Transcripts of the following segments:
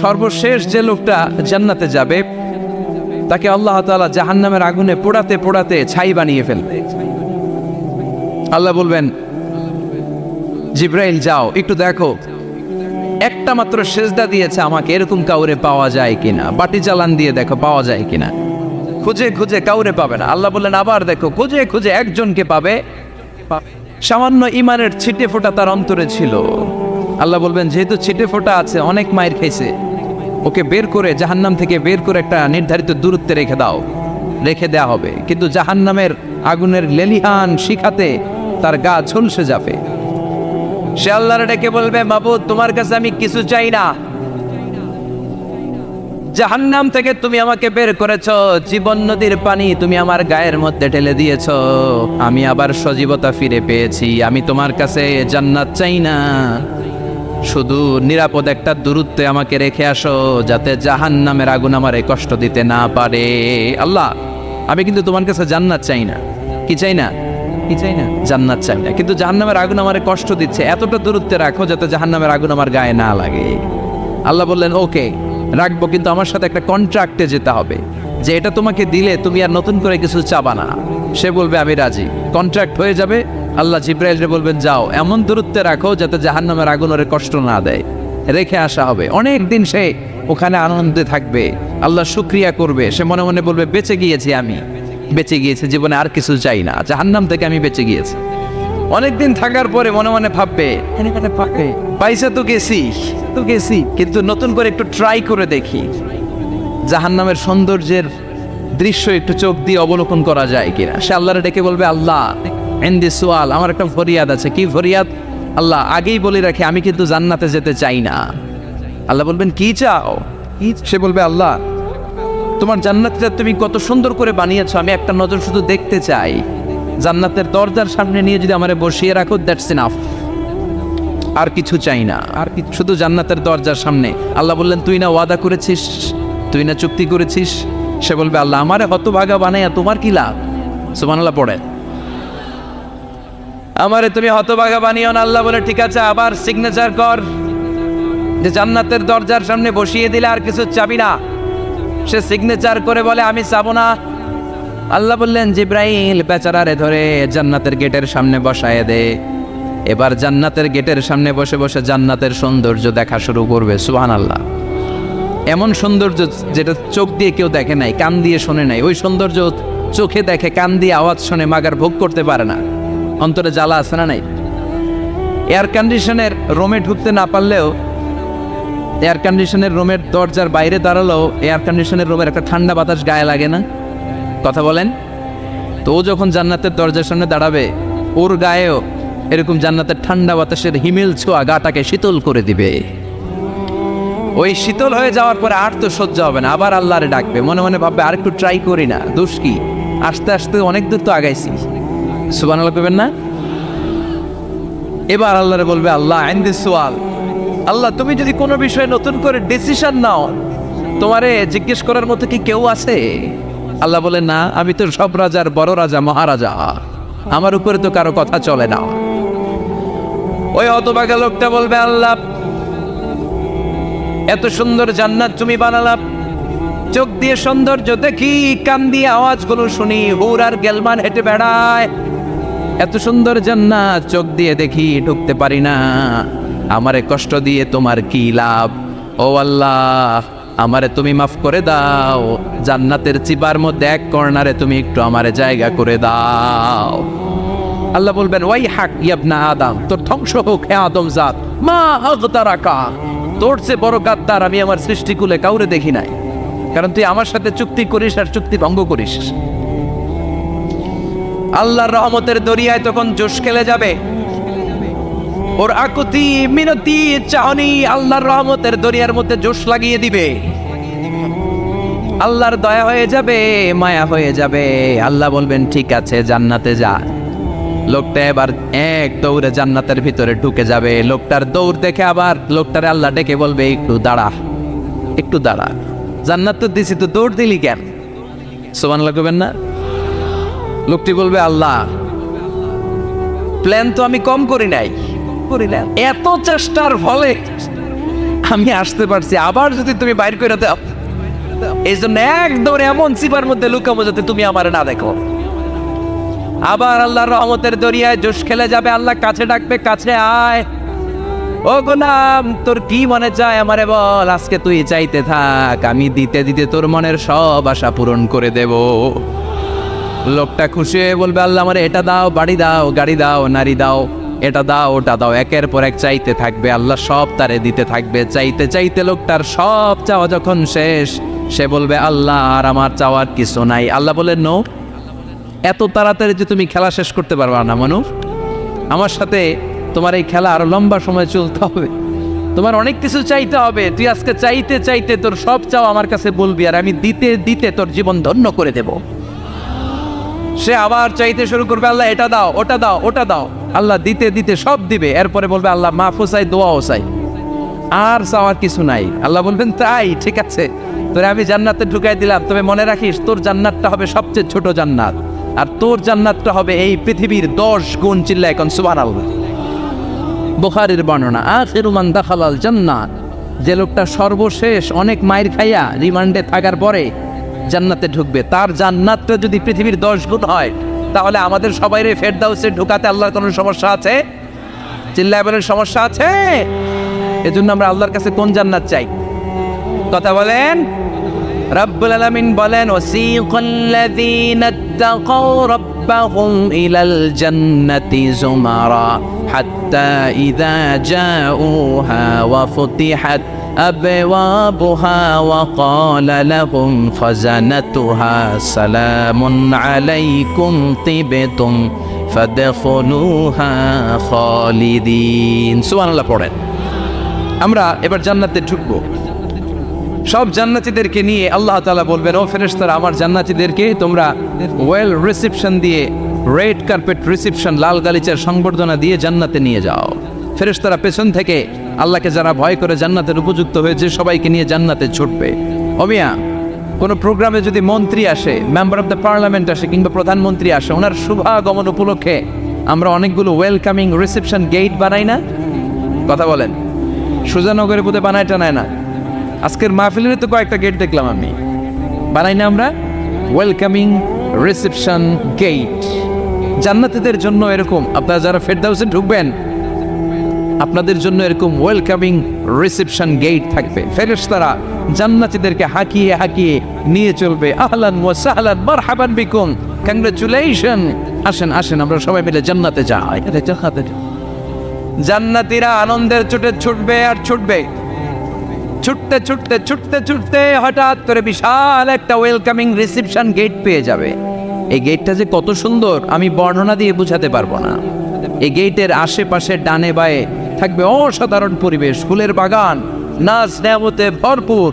সর্বশেষ যে লোকটা জান্নাতে যাবে তাকে আল্লাহ তাআলা জাহান্নামের আগুনে পোড়াতে পোড়াতে ছাই বানিয়ে ফেলবে। আল্লাহ বলবেন, জিব্রাইল যাও একটু দেখো, একটা মাত্র সেজদা দিয়েছে আমাকে, এরকম কাউরে পাওয়া যায় কিনা, বাটি চালান দিয়ে দেখো পাওয়া যায় কিনা। খুঁজে খুঁজে কাউরে পাবে না। আল্লাহ বললেন আবার দেখো, খুঁজে খুঁজে একজনকে পাবে, সামান্য ইমানের ছিটে ফোঁটা তার অন্তরে ছিল। আল্লাহ বলবেন যেহেতু ছিটে ফোঁটা আছে, অনেক মায়ের খাইছে, ওকে বের করে জাহান্নাম থেকে বের করে একটা নির্ধারিত দূরত্বে রেখে দাও, রেখে দেয়া হবে। কিন্তু জাহান্নামের আগুনের লেলিহান শিখাতে তার গা ঝলসে যাবে। সে আল্লাহর ডেকে বলবে, মাবুদ তোমার কাছে আমি কিছু চাই না, জাহান্নাম থেকে তুমি আমাকে বের করেছো, জীবন নদীর পানি তুমি আমার গায়ের মধ্যে ঢেলে দিয়েছো, আমি আবার সজীবতা ফিরে পেয়েছি, আমি তোমার কাছে জান্নাত চাই না, শুধু নিরাপদ একটা দূরত্বে আমাকে রেখে আসো, যাতে জাহান্নামের আগুন আমারে কষ্ট দিতে না পারে। আল্লাহ আমি কিন্তু তোমার কাছে জান্নাত চাই না। কি চাই না? কি চাই না? জান্নাত চাই না, কিন্তু জাহান্নামের আগুন আমারে কষ্ট দিচ্ছে, এতটা দূরত্বে রাখো যাতে জাহান্নামের আগুন আমার গায়ে না লাগে। আল্লাহ বললেন ওকে রাখবো, কিন্তু আমার সাথে একটা কন্ট্রাক্টে যেতে হবে, যে এটা তোমাকে দিলে তুমি আর নতুন করে কিছু চাবা না। সে বলবে আমি রাজি, কন্ট্রাক্ট হয়ে যাবে। আল্লাহ জিব্রাইলকে বলবেন যাও এমন দূরত্বে রাখো যাতে জাহান্নামের আগুন ওরে কষ্ট না দেয়, রেখে আসা হবে। অনেক দিন সে ওখানে আনন্দে থাকবে, আল্লাহ শুকরিয়া করবে, সে মনে মনে বলবে বেঁচে গিয়েছি, আমি বেঁচে গিয়েছি, জীবনে আর কিছু চাই না, জাহান্নাম থেকে আমি বেঁচে গিয়েছি। অনেকদিন থাকার পরে মনে মনে ভাববে পাইসা তো গেছি, কিন্তু নতুন করে একটু ট্রাই করে দেখি, জাহান্নামের সৌন্দর্যের দৃশ্য একটু চোখ দিয়ে অবলোকন করা যায় কিনা। সে আল্লাহরে ডেকে বলবে আল্লাহ ইনদি সুয়াল, আমার একটা ফরিয়াদ আছে। কি ফরিয়াদ? আল্লাহ আগেই বলে রাখি আমি কিন্তু জান্নাতে যেতে চাই না। আল্লাহ বলবেন কি চাও? সে বলবে আল্লাহ তোমার জান্নাতটা তুমি কত সুন্দর করে বানিয়েছো, আমি একটা নজর শুধু দেখতে চাই, জান্নাতের দরজার সামনে নিয়ে যদি আমারে বসিয়ে রাখো, দ্যাটস ইনাফ, আর কিছু চাই না, আর শুধু জান্নাতের দরজার সামনে। আল্লাহ বললেন তুই না ওয়াদা করেছিস, তুই না চুক্তি করেছিস। সে বলবে আল্লাহ আমারে হতভাগা বানাইয়া তোমার কি লাভ? সুবহানাল্লাহ পড়ে, আমারে তুমি হতভাগা বানিও না। আল্লাহ বলে ঠিক আছে, আবার সিগনেচার কর যে জান্নাতের দরজার সামনে বসিয়ে দিলে আর কিছু চাবি না। সে সিগনেচার করে বলে আমি চাবো না। আল্লাহ বললেন জিব্রাইল বেচারারে ধরে জান্নাতের গেটের সামনে বসায় দে। এবার জান্নাতের গেটের সামনে বসে বসে জান্নাতের সৌন্দর্য দেখা শুরু করবে। সুবহানাল্লাহ, এমন সৌন্দর্য যেটা চোখ দিয়ে কেউ দেখে নাই, কান দিয়ে শোনে নাই, ওই সৌন্দর্য চোখে দেখে, কান দিয়ে আওয়াজ শোনে, মাগার ভোগ করতে পারে না, অন্তরে জ্বালা আছে না নাই? এয়ার কন্ডিশনের রুমে ঢুকতে না পারলেও, এয়ার কন্ডিশনের রুমের দরজার বাইরে দাঁড়ালেও এয়ার কন্ডিশনের রুমের একটা ঠান্ডা বাতাস গায়ে লাগে না? কথা বলেন তো। ও যখন জান্নাতের দরজার সামনে দাঁড়াবে, ওর গায়েও এরকম জান্নাতের ঠান্ডা বাতাসের হিমেল ছোঁয়া গাটাকে শীতল করে দিবে। ওই শীতল হয়ে যাওয়ার পরে আর তো সহ্য হবে না, আবার আল্লাহরে ডাকবে, মনে মনে ভাববে আর একটু ট্রাই করি না, দোষ কি, আস্তে আস্তে অনেক দূর তো আগাইছি। সুবহানাল্লাহ কইবেন না? এবার আল্লাহরে বলবে আল্লাহ ইনদি সুয়াল, আল্লাহ তুমি যদি কোনো বিষয়ে নতুন করে ডিসিশন নাও, তোমারে জিজ্ঞেস করার মতো কি কেউ আছে? আল্লাহ বলে না, আমি তো সব রাজার বড় রাজা, মহারাজা, আমার উপরে তো কারো কথা চলে না। ওই হতভাগা লোকটা বলবে আল্লাহ এত সুন্দর জান্নাত তুমি বানালাম, চোখ দিয়ে সৌন্দর্য দেখি, কান দিয়ে আওয়াজগুলো শুনি, হুর আর গেলমান হেঁটে বেড়ায়, এত সুন্দর জান্নাত চোখ দিয়ে দেখি, ঢুকতে পারি না, আমারে কষ্ট দিয়ে তোমার কি লাভ? ও আল্লাহ আমারে তুমি মাফ করে দাও, জান্নাতের চিবার মধ্যে এক কর্নারে তুমি একটু আমারে জায়গা করে দাও। আল্লাহ বলবেন ওয়াই হাক ইবনা আদম, তোর ধ্বংস হোক হে আদম জাত, মা আগতারাকা, তোর চেয়ে বড় গাদ্দার আমি আমার সৃষ্টিকুলে কাউরে দেখি নাই, কারণ তুই আমার সাথে চুক্তি করিস আর চুক্তি ভঙ্গ করিস। আল্লাহর রহমতের দরিয়ায় তখন জোশ খেলে যাবে, ওর আকুতি মিনতি চাহনি আল্লাহর রহমতের দরিয়ার মধ্যে জোশ লাগিয়ে দিবে, আল্লাহর দয়া হয়ে যাবে, মায়া হয়ে যাবে। আল্লাহ বলবেন ঠিক আছে জান্নাতে যা। লোকটা এবার এক দৌড়ে জান্নাতের ভিতরে ঢুকে যাবে। লোকটার দৌড় দেখে আবার লোকটারে আল্লাহ ডেকে বলবে একটু দাঁড়া, একটু দাঁড়া, জান্নাত তো দিছি, তো দৌড় দিলি কেন? সুবহানাল্লাহ কইবেন না? লোকটি বলবে আল্লাহ প্ল্যান তো আমি কম করি নাই, এত চেষ্টার ফলে আমি আসতে পারছি, আবার যদি তুমি বাইর করে দাও, এই জন্য একদম এমন চিপার মধ্যে লুকাবো যাতে তুমি আমার না দেখো। আবার আল্লাহর রহমতের দরিয়ায় জোশ খেলে যাবে, আল্লাহ কাছে ডাকবে, কাছে আয়, ও গোলাম তোর কি মনে চায় আমারে বল, আজকে তুই চাইতে থাক, আমি দিতে দিতে তোর মনের সব আশা পূরণ করে দেব। লোকটা খুশি হয়ে বলবে, আল্লাহ আমারে এটা দাও, বাড়ি দাও, গাড়ি দাও, নারী দাও, এটা দাও, ওটা দাও, একের পর এক চাইতে থাকবে, আল্লাহ সব তারে দিতে থাকবে। চাইতে চাইতে লোকটার সব চাওয়া যখন শেষ, সে বলবে, আল্লাহ আর আমার চাওয়ার কিছু নাই। আল্লাহ বলেন, নো, এত তাড়াতাড়ি যে তুমি খেলা শেষ করতে পারবা না মানুষ, আমার সাথে তোমার এই খেলা আরো লম্বা সময় চলতে হবে, তোমার অনেক কিছু চাইতে হবে। তুই আজকে চাইতে চাইতে তোর সব চাও আমার কাছে বলবি, আর আমি দিতে দিতে তোর জীবন ধন্য করে দেব। সে আবার চাইতে শুরু করবে, আল্লাহ এটা দাও, ওটা দাও, ওটা দাও, আল্লাহ দিতে দিতে সব দিবে। এরপরে বলবে, আল্লাহ মাফও চাই, দোয়াও চাই, আর চাওয়ার কিছু নাই। আল্লাহ বলবেন, তাই ঠিক আছে, তোরে আমি জান্নাতে ঢুকাই দিলাম, তবে মনে রাখিস তোর জান্নাতটা হবে সবচেয়ে ছোট জান্নাত, আর তোর জান্নাতটা হবে এই পৃথিবীর 10 গুণ। চিল্লা এখন সুবহানাল্লাহ। বুখারীর বর্ণনা, আখিরু মান দাখালাল জান্নাত, যে লোকটা সর্বশেষ অনেক মাইর খাইয়া রিমান্ডে থাকার পরে জান্নাতে ঢুকবে, তার জান্নাতটা যদি পৃথিবীর 10 গুণ হয়, তাহলে আমাদের সবাইরে ফেরদাউসে ঢুকাতে আল্লাহর কোনো সমস্যা আছে? চিল্লায় বলেন, সমস্যা আছে? এজন্য আমরা আল্লাহর কাছে কোন জান্নাত চাই? কথা বলেন। রব্বুল আলামিন বলেন, ওয়াসিকাল্লাযীনা তাকাউ রাব্বাহুম ইলাল জান্নাতি যুমারা হাত্তা ইযা জাউহা ওয়া ফুতিহাত আবওয়াবুহা ওয়া ক্বালা লাহুম খাযানাতুহা সালামুন আলাইকুম তিবতুম ফাদখুলুহা খালিদিন। সুবহানাল্লাহ পড়েন। আমরা এবার জান্নাতে ঢুকবো। সব জান্নাতীদেরকে নিয়ে আল্লাহ তাআলা বলবেন, ও ফেরেশতারা, আমার জান্নাতীদেরকে তোমরা ওয়েল রিসেপশন দিয়ে, রেড কার্পেট রিসেপশন, লাল গালিচার সংবর্ধনা দিয়ে জান্নাতে নিয়ে যাও। ফেরেশতারা পেছন থেকে আল্লাহকে যারা ভয় করে জান্নাতের উপযুক্ত হয়েছে সবাইকে নিয়ে জান্নাতে ছুটবে। অমিয়া, কোনো প্রোগ্রামে যদি মন্ত্রী আসে, মেম্বার অফ দ্য পার্লামেন্ট আসে, কিংবা প্রধানমন্ত্রী আসে, ওনার শুভাগমন উপলক্ষে আমরা অনেকগুলো ওয়েলকামিং রিসেপশন গেট বানাই না? কথা বলেন। সুজানগরের বোধে বানায় টানায় না? আজকের মাহফিলের তো কয়েকটা গেট দেখলাম আমি, বানাই না আমরা? Welcoming reception gate. জান্নাতীদের জন্য এরকম, আপনারা যারা ফেরদাউসে ঢুকবেন আপনাদের জন্য এরকম ওয়েলকামিং রিসেপশন গেট থাকবে। ফেরেশতারা জান্নাতীদেরকে হাঁকিয়ে হাঁকিয়ে নিয়ে চলবে, আহলান ওয়া সাহলান মারহাবান বিকুম, কংগ্রাচুলেশন, আসেন আসেন আমরা সবাই মিলে জান্নাতে যাই। জান্নাতীরা আনন্দের চোটে ছুটবে আর ছুটবে। ছুটতে ছুটতে ছুটতে ছুটতে হঠাৎ করে বিশাল একটা ওয়েলকামিং রিসেপশন গেট পেয়ে যাবে। এই গেটটা যে কত সুন্দর আমি বর্ণনা দিয়ে বোঝাতে পারবো না। এই গেটের আশেপাশে ডানে বায়ে থাকবে অসাধারণ পরিবেশ, ফুলের বাগান, নাচ নেয়ামতে ভরপুর,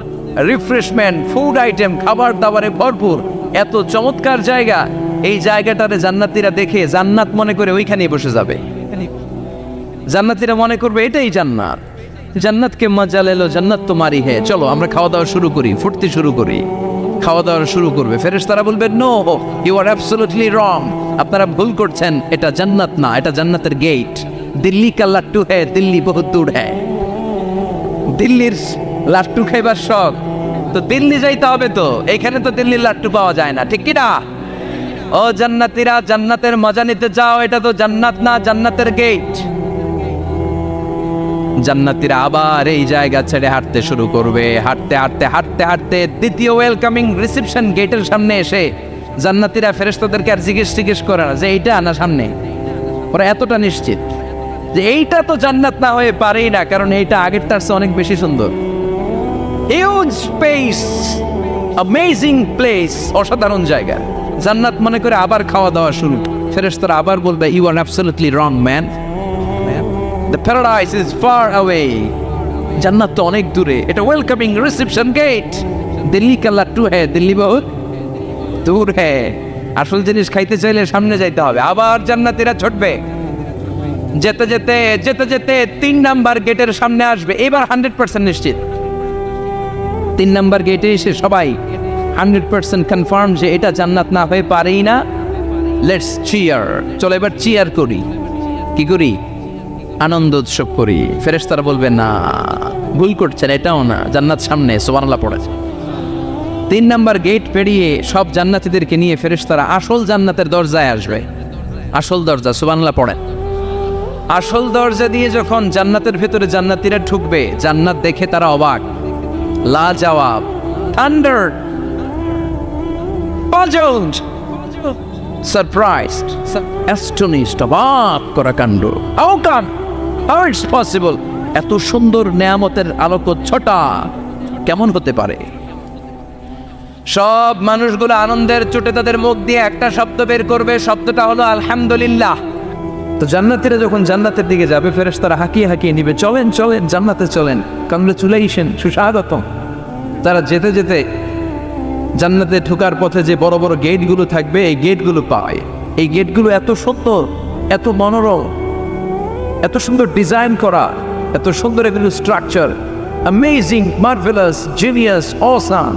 রিফ্রেশমেন্ট, ফুড আইটেম, খাবার দাবারে ভরপুর, এত চমৎকার জায়গা। এই জায়গাটারে জান্নাতীরা দেখে জান্নাত মনে করে ওইখানেই বসে যাবে। জান্নাতীরা মনে করবে এটাই জান্নাত। জান্নাতকে মজা লেলো, জান্নাত তোমারই হে, চলো আমরা খাওয়া দাওয়া শুরু করি, ফুটতে শুরু করি। খাওয়া দাওয়া শুরু করবে। ফেরেশতারা বলবে, no, you are absolutely wrong, আপনারা ভুল করছেন, এটা জান্নাত না, এটা জান্নাতের গেট। দিল্লি কা লাট্টু হ্যায়, দিল্লি বহুত দূর হ্যায়। দিল্লির লাট্টু খাইবার শখ তো দিল্লি যাইতে হবে, তো এইখানে তো দিল্লির লাট্টু পাওয়া যায় না, ঠিক কি না? ও জান্নাতীরা, জান্নাতের মজা নিতে যাও, এটা তো জান্নাত না, জান্নাতের গেট। জান্নাতীরা আবার এই জায়গা ছেড়ে হাঁটতে শুরু করবে। হাঁটতে হাঁটতে হাঁটতে হাঁটতে দ্বিতীয় ওয়েলকামিং রিসেপশন গেটের সামনে এসে জান্নাতীরা ফেরেশতাদেরকে আর জিজ্ঞেস করে না যে এইটা না সামনে, ওরা এতটা নিশ্চিত যে এইটা তো জান্নাত না হয়ে পারেই না, কারণ এইটা আগের তার চেয়ে অনেক বেশি সুন্দর। হিউজ স্পেস, অ্যামেজিং প্লেস, অসাধারণ জায়গা। জান্নাত মনে করে আবার খাওয়া দাওয়া শুরু। ফেরেশতারা আবার বলবে, you are absolutely wrong man, the paradise is far away, জান্নাত তো অনেক দূরে, এটা ওয়েলকামিং রিসেপশন গেট। দিল্লি কা লাট্টু হ্যায়, দিল্লি বহুত দূর হ্যায়। আসল জিনিস খাইতে চাইলে সামনে যাইতে হবে। আবার জান্নাতীরা ছুটবে। যেতে যেতে যেতে যেতে 3 নাম্বার গেটের সামনে আসবে। এবার 100% নিশ্চিত। 3 নাম্বার গেটে এসে সবাই 100% কনফার্ম যে এটা জান্নাত না হয়ে পারেই না। লেটস চিয়ার, চলো এবার চিয়ার করি। কি করি? আনন্দ উৎসব করি। ফেরেশতারা বলবে না, ভুল করছেন, এটাও না, জান্নাত সামনে, সুবহানাল্লাহ পড়েছে। 3 নাম্বার গেট পেরিয়ে সব জান্নাতীদেরকে নিয়ে ফেরেশতারা আসল জান্নাতের দরজায় আসবে। আসল দরজা, সুবহানাল্লাহ পড়েন। আসল দরজা দিয়ে যখন জান্নাতের ভেতরে জান্নাতীরা ঢুকবে, জান্নাত দেখে তারা অবাক, লাজবাব, থান্ডার, পাজলড, সারপ্রাইজড, অ্যাস্টনিশড, অবাক করা কাণ্ড। How come, how it's possible, এত সুন্দর নেয়ামতের আলোকচ্ছটা কেমন হতে পারে? সব মানুষগুলো আনন্দের চোটে তাদের মুখ দিয়ে একটা শব্দ বের করবে, শব্দটা হলো আলহামদুলিল্লাহ। তো জান্নাতীরা যখন জান্নাতের দিকে যাবে, ফেরেশতারা হাঁকিয়ে হাঁকিয়ে নিবে, চলেন চলেন জান্নাতে চলেন, কংগ্রেচুলেশন, সুস্বাগতম। তারা যেতে যেতে জান্নাতে ঢোকার পথে যে বড় বড় গেটগুলো থাকবে, এই গেটগুলো পায়। এই গেটগুলো এত সুন্দর, এত মনোরম, এত সুন্দর ডিজাইন করা, এত সুন্দর এগুলো structure, amazing, marvellous, genius, awesome,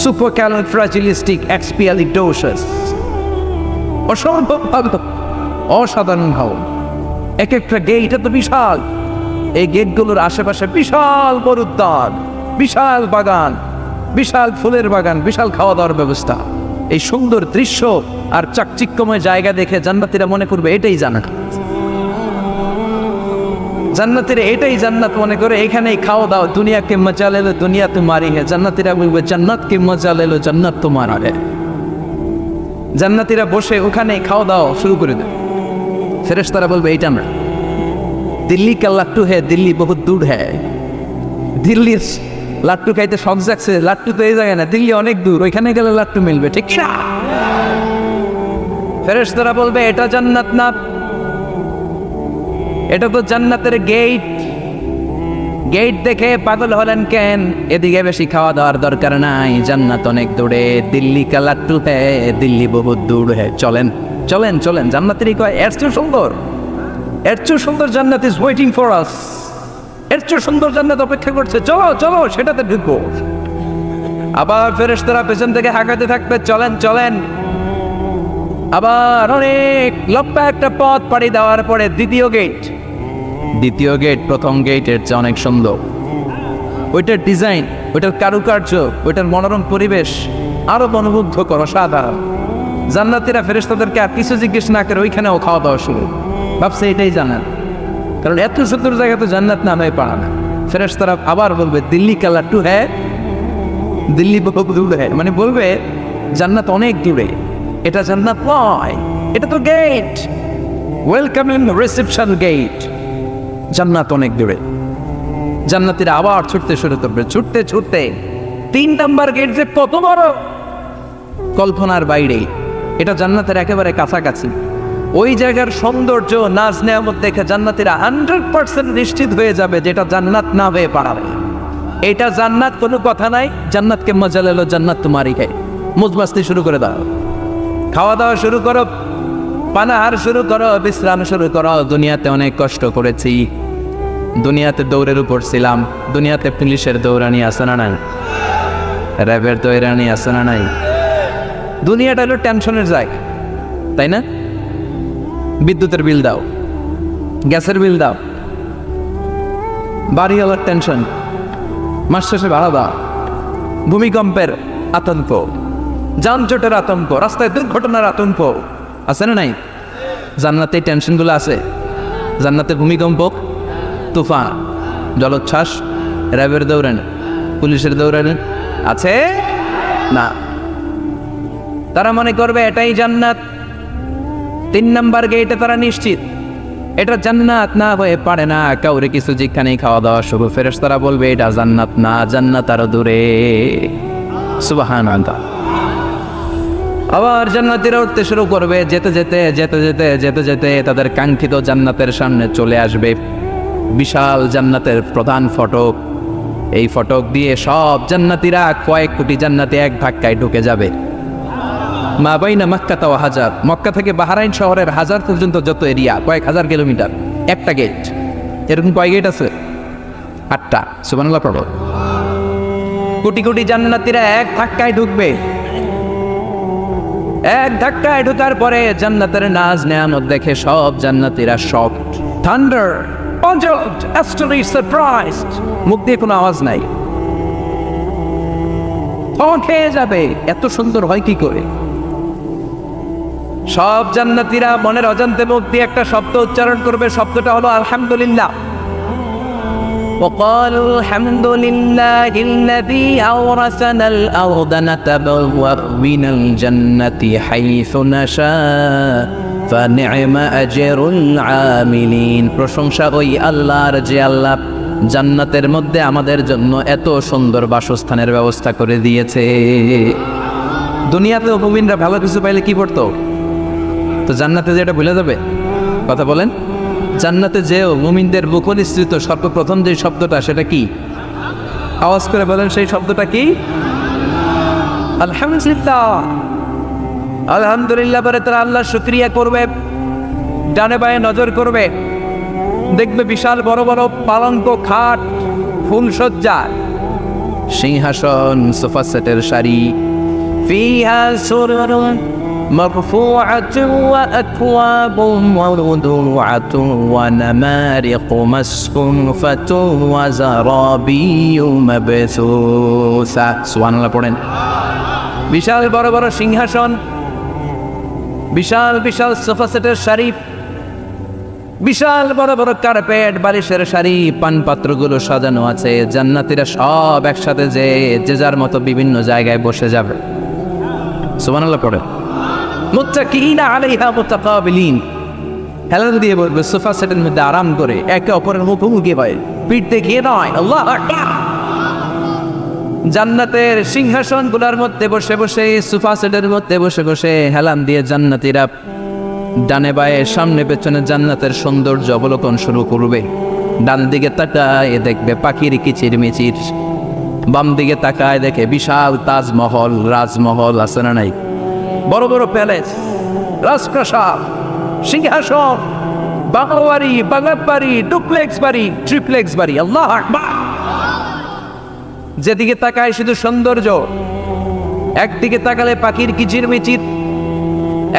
supercalifragilisticexpialidocious, অসম্ভব ভালো, অসাধারণ ভাব। এক একটা গেট এত বিশাল, এই গেটগুলোর আশেপাশে বিশাল বড় উদ্যান, বিশাল বাগান, বিশাল ফুলের বাগান, বিশাল খাওয়া দাওয়ার ব্যবস্থা। এই সুন্দর দৃশ্য আর চাকচিক্যময় জায়গা দেখে জান্নাতীরা মনে করবে এটাই জান্নাত। জান্নাতীরা এটাই জান্নাত মনে করে, এখানেই খাওয়া দাও। দুনিয়া কে মজা লেলো দুনিয়া তোমারি হে, জান্নাতীরা বলবে জান্নাত কে মজা লেলো জান্নাত তোমার হে। জান্নাতীরা বসে ওখানেই খাওয়া দাওয়া শুরু করে দেবে। ফেরেশতারা বলবে এইটা না, দিল্লি কা লাট্টু হে, দিল্লি বহুত দূর হ্যাঁ। দিল্লি লাট্টু খাইতে শখ জাগছে, লাট্টু তো এই জায়গায় না, দিল্লি অনেক দূর, ওইখানে গেলে লাট্টু মিলবে, ঠিক না? ফেরেশতারা বলবে এটা জান্নাত না, এটা তো জান্নাতের গেট। গেট দেখে পাগল হলেন কেন? এদিকে বেশি খাওয়া দাওয়ার দরকার নাই, জান্নাত অনেক দূরে, দিল্লি কা লাট্টু হ্যাঁ, দিল্লি বহুত দূর হ্যাঁ, চলেন চলেন চলেন। জান্নাতেরই কয় এর চেয়ে সুন্দর, এর চেয়ে সুন্দর জান্নাত ইজ ওয়েটিং ফর আস, এর চেয়ে সুন্দর জান্নাত অপেক্ষা করছে, চলো চলো সেটাতে ঢুকবো। আবার ফেরেশতারা পেছন থেকে হাঁকাতে থাকবে, চলেন চলেন। আবার অনেক লম্বা একটা পথ পাড়ি দেওয়ার পরে দ্বিতীয় গেট। দ্বিতীয় গেট প্রথম গেটের চেয়ে অনেক সুন্দর। ওইটার ডিজাইন, ওইটার কারুকার্য, ওইটার মনোরম পরিবেশ আরো মনোমুগ্ধকর, অসাধারণ। জান্নাতীরা ফেরেশতাদেরকে আর কিছু জিজ্ঞেস না করে ওইখানেও খাওয়া দাওয়া শুরু। ভাবছে এটাই জান্নাত, কারণ এত সুন্দর জায়গা তো জান্নাত না হয়ে পারে না। ফেরেশতারা আবার বলবে দিল্লি কা লাট্টু হ্যাঁ, দিল্লি বহুত দূর হ্যাঁ, মানে বলবে জান্নাত অনেক দূরে, এটা জান্নাত নয়, এটা তো গেট, ওয়েলকামিং রিসেপশন গেট, জান্নাত অনেক দূরে। জান্নাতীরা আবার ছুটতে শুরু করবে, ছুটতে ছুটতে 3 নাম্বার গেট যে কত বড়, কল্পনার বাইরে। এটা জান্নাতের একেবারে কাছাকাছি। ওই জায়গার সৌন্দর্য, নাজ নেয়ামত দেখে জান্নাতীরা 100% নিশ্চিত হয়ে যাবে যেটা জান্নাত না হয়ে পারে। এটা জান্নাত, কোনো কথা নাই। জান্নাতকে মজা লেলো জান্নাত তোমারই খাই, মুজমাস্তি শুরু করে দাও, খাওয়া দাওয়া শুরু করো, পানাহার শুরু করো, বিশ্রাম শুরু করো। দুনিয়াতে অনেক কষ্ট করেছি, দুনিয়াতে দৌড়ের উপর ছিলাম, দুনিয়াতে পুলিশের দৌড়ানি আছে না নাই, র্যাবের দৌড়ানি আছে না নাই। দুনিয়াটা হলো টেনশনের জায়গা, তাই না? বিদ্যুতের বিল দাও, গ্যাসের বিল দাও, বাড়িওয়ালার টেনশন, মাস শেষে ভাড়া দাও, ভূমিকম্পের আতঙ্ক, যানজটের আতঙ্ক, রাস্তায় দুর্ঘটনার আতঙ্ক আছে না নাই? জান্নাতে এই টেনশনগুলো আছে। জান্নাতে ভূমিকম্প, তুফান, জলোচ্ছ্বাস, র্যাবের দৌড়ানি, পুলিশের দৌড়ানি আছে না। তারা মনে করবে এটাই জান্নাত। 3 নাম্বার গেটে তারা নিশ্চিত এটা জান্নাত না হয়ে পারে না। কাউরে কিছু যেখানেই খাওয়া দাওয়া শুরু। ফেরেশতারা বলবে এটা জান্নাত না, জান্নাত আরো দূরে। সুবহানাল্লাহ। আবার জান্নাতীরা উঠতে শুরু করবে, যেতে যেতে যেতে যেতে যেতে যেতে তাদের কাঙ্ক্ষিত জান্নাতের সামনে চলে আসবে। বিশাল জান্নাতের প্রধান ফটক। এই ফটক দিয়ে সব জান্নাতীরা, কয়েক কোটি জান্নাতি এক ধাক্কায় ঢুকে যাবে। মা বাইনা মক্কা ওয়া হাজার, মক্কা থেকে বাহরাইন শহরের হাজার পর্যন্ত যত এরিয়া, কয়েক হাজার কিলোমিটার, একটা গেট। এরকম কয় গেট আছে? 8টা। সুবহানাল্লাহ পড়ো। কোটি কোটি জান্নাতীরা এক ধাক্কায় ঢুকবে। এক ধাক্কায় ঢোকার পরে জান্নাতের নাজ নেয়ামত দেখে সব জান্নাতীরা shocked, thunder, puzzled, astonished, surprised, মুখ দিয়ে কোনো আওয়াজ নাই, খেয়ে যাবে, এত সুন্দর হয় কি করে? সব জান্নাতীরা মনের অজান্তে মুখ দিয়ে একটা শব্দ উচ্চারণ করবে, শব্দটা হলো আলহামদুলিল্লাহ। وقالوا الحمد لله الذي أورثنا الأرض نتبوأ من الجنة حيث نشاء فنعم أجر العاملين। প্রশংসা ওই আল্লাহর যে আল্লাহ জান্নাতের মধ্যে আমাদের জন্য এত সুন্দর বাসস্থানের ব্যবস্থা করে দিয়েছে। দুনিয়াতেও মুমিনরা ভালো কিছু পাইলে কি করতো? তো জান্নাতে যে এটা ভুলে যাবে? কথা বলেন। জান্নাতে যেও মুমিনদের মুখনিসৃত সর্বপ্রথম যে শব্দটা, সেটা কি? আওয়াজ করে বলেন, সেই শব্দটা কি? আলহামদুলিল্লাহ। আলহামদুলিল্লাহ বলে তারা আল্লাহর শুকরিয়া করবে, ডানে বায়ে নজর করবে, দেখবে বিশাল বড় বড় পালঙ্ক, খাট, ফুলসজ্জা, সিংহাসন, সোফা সেটের সারি, ফিহা সুরুরুন মারফুআতুন ওয়া আকওয়াবুন মাওদুআতুন ওয়া নামারিকু মাসফুফাতুন ওয়া যারাবিয়্যু মাবসুসা। সুবহানাল্লাহ পড়েন। বিশাল বড় বড় সিংহাসন, বিশাল বিশাল সোফা সেটের সারি, বিশাল বড় বড় কার্পেট, বালিশের সারি, পানপাত্রগুলো সাজানো আছে। জান্নাতীরা সব একসাথে যে যার মতো বিভিন্ন জায়গায় বসে যাবে। সুবহানাল্লাহ পড়ে। মুত্তাকিইনা আলাইহা মুতাকাবিলিন, হেলান দিয়ে বলবে সোফা সেটের মধ্যে আরাম করে, একে অপরের মুখোমুখি হয়, পিঠ দেখিয়ে নয়। আল্লাহু আকবার। জান্নাতের সিংহাসনগুলোর মধ্যে বসে বসে, সোফা সেটের মধ্যে বসে বসে হেলান দিয়ে জান্নাতীরা ডানে বায়ে সামনে পেছনে জান্নাতের সৌন্দর্য অবলোকন শুরু করবে। ডান দিকে তাকায় দেখবে পাখির কিচিরমিচির, বাম দিকে তাকায় দেখে বিশাল তাজমহল, রাজমহল আছে না নাই, বড় বড় প্যালেস, রাজপ্রাসাদ, সিংহাসন, বাংলা বাড়ি, বাংলার বাড়ি, ডুপ্লেক্স বাড়ি, ট্রিপ্লেক্স বাড়ি। আল্লাহু আকবার। যেদিকে তাকায় শুধু সৌন্দর্য। একদিকে তাকালে পাখির কিচিরমিচির,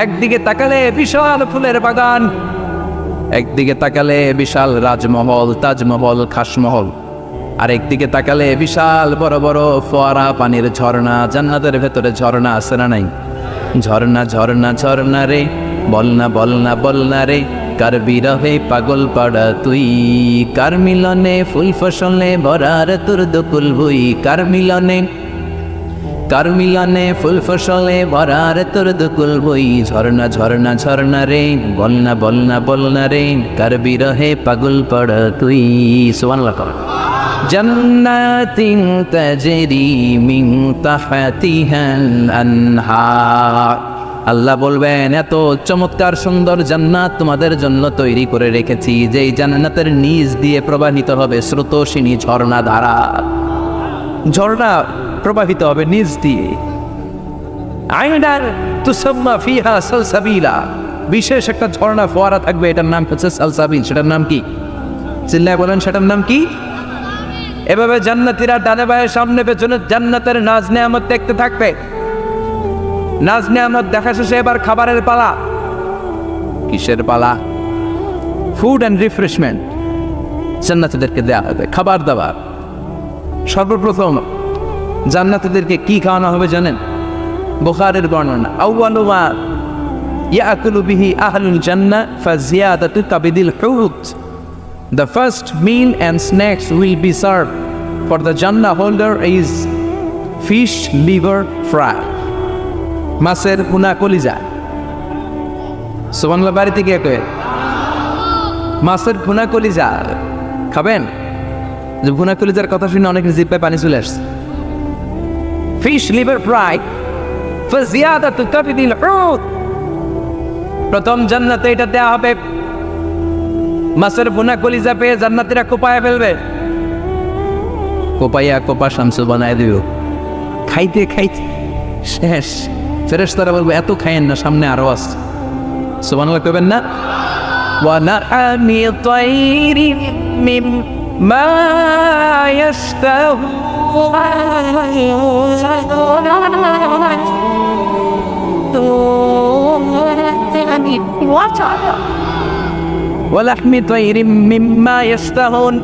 একদিকে তাকালে বিশাল ফুলের বাগান, একদিকে তাকালে বিশাল রাজমহল, তাজমহল, খাসমহল, আর একদিকে তাকালে বিশাল বড় বড় ফোয়ারা, পানির ঝর্ণা। জান্নাতের ভেতরে ঝর্ণা আছে না নাই? ঝর্ণা ঝর্ণা ঝর্ণা রে, বলনা বলনা বলনা রে, কার বিরহে পাগল পাড়া তুই, কার মিলনে ফুল ফসলে ভরার তোর দকুল ভুই, কার মিলনে ফুল ফসলে ভরার তোর দকুল বই। ঝর্ণা ঝর্ণা ঝর্ণা রে, বলনা বলনা বলনা রে, কার বিরহে পাগল পাড়া তুই। সুবহানাল্লাহ। জান্নাতিন তাজরি মিন তাহতিহাল আনহার। আল্লাহ বলবেন, এত চমৎকার সুন্দর জান্নাত তোমাদের জন্য তৈরি করে রেখেছি, যেই জান্নাতের নিচ দিয়ে প্রবাহিত হবে স্রোতস্বিনী ঝর্ণা ধারা। ঝর্ণা প্রবাহিত হবে নিচ দিয়ে। আইনার তুসাম্মা ফিহা সালসাবিলা, বিশেষ একটা ঝর্ণা ফোয়ারা থাকবে, এটার নাম হচ্ছে সালসাবিল। সেটার নাম কি? চিল্লায় বলেন, সেটার নাম কি? এভাবে জান্নাতীরা ডানে বায়ে সামনে পেছনে জান্নাতের নাজ নেয়ামত দেখতে থাকবে। নাজ নেয়ামত দেখা শেষে এবার খাবারের পালা। কিসের পালা? ফুড অ্যান্ড রিফ্রেশমেন্ট জান্নাতীদেরকে দেওয়া হবে, খাবার দাবার। সর্বপ্রথম জান্নাতীদেরকে কি খাওয়ানো হবে জানেন? বুখারীর বর্ণনা, আউয়ালু মা ইয়াকুলু বিহি আহলুল জান্নাহ ফাজিয়াদাতু কাবিদিল হুত। The first meal and snacks will be served for the Jannah holder is fish liver fry, মাছের ভুনা কলিজা। সুবহানাল্লাহ। বাড়িতে গিয়ে কয়ে মাছের ভুনা কলিজা খাবেন? যে ভুনা কলিজার কথা শুনে অনেকের জিহ্বায় পানি চলে আসছে। ফিশ লিভার ফ্রাই ফাজিয়াদাতু কাবিদিল হুত, প্রথম জান্নাতে এটা দেয়া হবে। মাছের ভুনা কলিজা পেয়ে জান্নাতীরা কোপায়া ফেলবে, কোপাইয়া কোপা শামসু বানায় দিও। খাইতে খাইতে শেষ। ফেরেশতারা বলবে, এত খাইয়েন না, সামনে আরো আছে। সুবহানাল্লাহ কইবেন না? ওয়া নাআমি তাইরিন মিম্মা ইয়াশতাহু, ওয়া লাহমি তায়রিম মিম্মা ইয়াশতাহুন।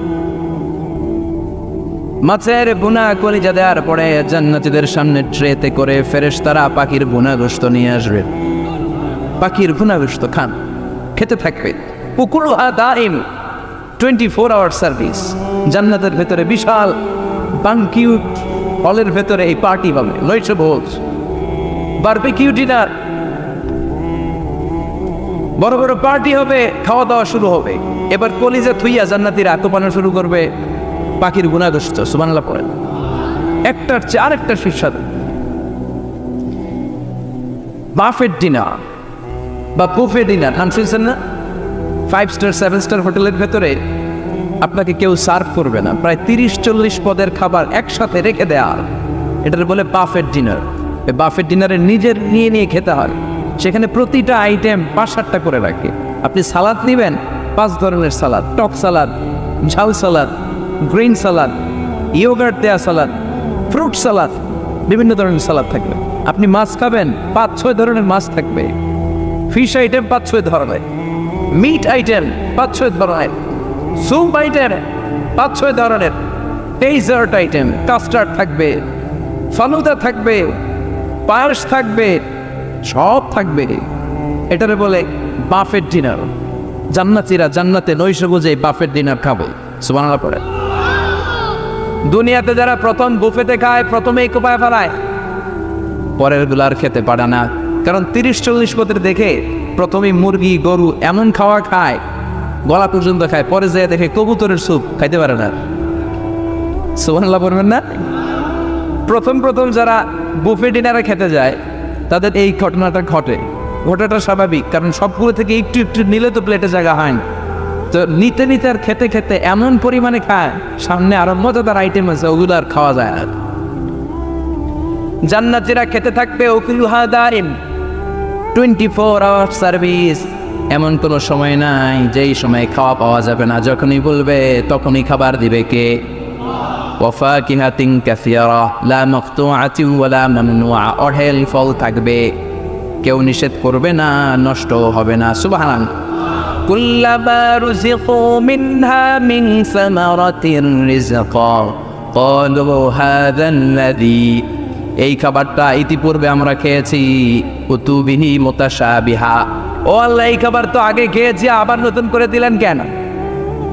মাছের ভুনা কলিজা দেওয়ার পরে জান্নাতীদের সামনে ট্রেতে করে ফেরেশতারা পাখির ভুনা গোশত নিয়ে আসবে। পাখির ভুনা গোশত খান, খেতে থাকবে। উকুলুহা দাইম, 24 আওয়ার সার্ভিস। জান্নাতের ভেতরে বিশাল বানকিউট হলের ভেতরে এই পার্টি হবে, নয়শো ভোজ, বারবিকিউ ডিনার, বড় বড় পার্টি হবে, খাওয়া দাওয়া শুরু হবে। এবার কলিজা থুইয়া জান্নাতীরা আত্মপানা শুরু করবে পাখির গুণাগস্ত। সুবহানাল্লাহ পড়েন। একটার চেয়ে আরেকটা সুস্বাদু। বাফেট ডিনার বা বুফে ডিনার নাম শুনছেন না? 5 স্টার 7 স্টার হোটেলের ভেতরে আপনাকে কেউ সার্ভ করবে না, প্রায় 30-40 পদের খাবার একসাথে রেখে দেয়া, এটার বলে বাফেট ডিনার। এই বাফেট ডিনারে নিজের নিয়ে খেতে হয়। সেখানে প্রতিটা আইটেম 5-7টা করে রাখে। আপনি সালাদ নেবেন, 5 ধরনের সালাদ, টক সালাদ, ঝাল সালাদ, গ্রিন সালাদ, ইয়োগার্ট দেয়া সালাদ, ফ্রুট সালাদ, বিভিন্ন ধরনের সালাদ থাকবে। আপনি মাছ খাবেন, 5-6 ধরনের মাছ থাকবে। ফিশ আইটেম 5-6 ধরনের, মিট আইটেম 5-6 ধরনের, স্যুপ আইটেম 5-6 ধরনের, ডেজার্ট আইটেম, কাস্টার্ড থাকবে, ফালুদা থাকবে, পায়েস থাকবে, সব থাকবে। এটারে বলে বাফেট ডিনার। জান্নাতীরা জান্নাতে নৈশো বুঝে বাফেট ডিনার খাবে। সুবহানাল্লাহ পড়ে। দুনিয়াতে যারা প্রথম বুফেতে খায়, প্রথমেই কোপায় ফেলায়, পরের গুলো আর খেতে পারে না। কারণ 30-40 পদের দেখে প্রথমেই মুরগি গরু এমন খাওয়া খায়, গলা পর্যন্ত খায়, পরে যেয়ে দেখে কবুতরের স্যুপ খাইতে পারে না। সুবহানাল্লাহ পড়বেন না? প্রথম যারা বুফে ডিনারে খেতে যায় তাদের এই ঘটনাটা ঘটে। ঘটাটা স্বাভাবিক, কারণ সবগুলো থেকে একটু একটু নিলে তো প্লেটে জায়গা হয় না। তো নিতে নিতে আর খেতে খেতে এমন পরিমাণে খায়, সামনে আরো মজাদার আইটেম আছে, ওগুলো আর খাওয়া যায় না। জান্নাতীরা খেতে থাকবে উকুলুহা দাইম, 24 আওয়ার সার্ভিস। এমন কোনো সময় নাই যেই সময় খাওয়া পাওয়া যাবে না। যখনই বলবে তখনই খাবার দিবে কে? ওয়াফাকিহাতিন কাসীরা লা মাকতুআতিন ওয়ালা মামনুআ। অঢেল ফল থাকবে, কেউ নিষেধ করবে না, নষ্ট হবে না। সুবহানাল্লাহ। কুল্লামা রুযিকু মিনহা মিন সামারাতির রিজকা ক্বালু হাযাল্লাযী। এই খাবারটা ইতিপূর্বে আমরা খেয়েছি, কুতুবিহি মুতাশাবিহা। ও আল্লাহ, এই খাবার তো আগে খেয়েছি, আবার নতুন করে দিলেন কেন?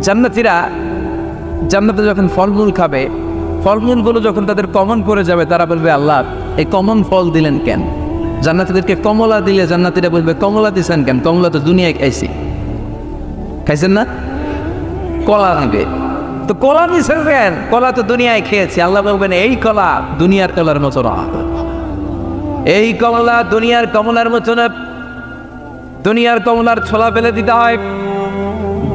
জান্নাতীরা জান্নাতে যখন ফলমূল খাবে, ফলমূলগুলো যখন তাদের কমন পড়ে যাবে, তারা বলবে আল্লাহ এই কমন ফল দিলেন কেন? জান্নাতীদেরকে কমলা দিলে জান্নাতীরা বলবে কমলা দিছেন কেন? কমলা তো দুনিয়ায় খাইছি। খাইছেন না? কলা নেবে তো কলা দিছেন কেন? কলা তো দুনিয়ায় খেয়েছি। আল্লাহ বলবেন এই কলা দুনিয়ার কলার মতো না, এই কমলা দুনিয়ার কমলার মতো না। দুনিয়ার কমলার ছোলা ফেলে দিতে হয়,